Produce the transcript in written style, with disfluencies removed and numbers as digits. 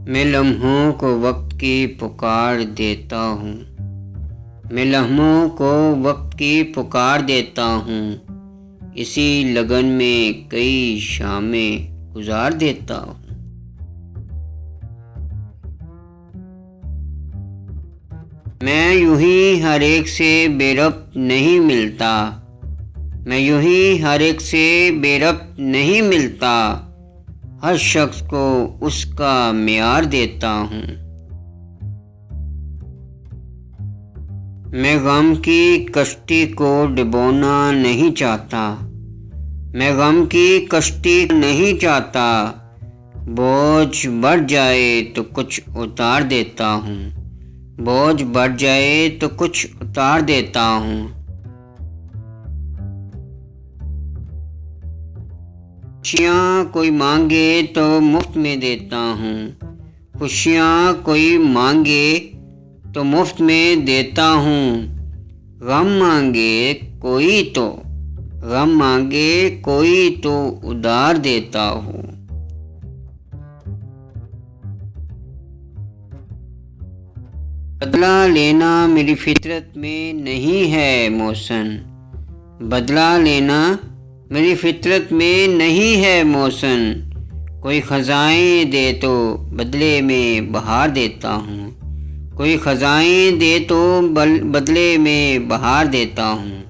मैं लम्हों को वक्त की पुकार देता हूँ। मैं लम्हों को वक्त की पुकार देता हूँ। इसी लगन में कई शामें गुजार देता हूँ। मैं यूं ही हर एक से बेरब्त नहीं मिलता। मैं यूं ही हर एक से बेरब्त नहीं मिलता। हर शख्स को उसका मियार देता हूँ। मैं गम की कश्ती को डुबोना नहीं चाहता। मैं गम की कश्ती नहीं चाहता। बोझ बढ़ जाए तो कुछ उतार देता हूँ। बोझ बढ़ जाए तो कुछ उतार देता हूँ। खुशियाँ कोई मांगे तो मुफ्त में देता हूँ। खुशियाँ कोई मांगे तो मुफ्त में देता हूँ। गम मांगे कोई तो उधार देता हूँ। बदला लेना मेरी फितरत में नहीं है मोहसन। बदला लेना मेरी फितरत में नहीं है मोहसन। कोई ख़ज़ाएँ दे तो बदले में बहार देता हूँ। कोई ख़ज़ाएँ दे तो बदले में बहार देता हूँ।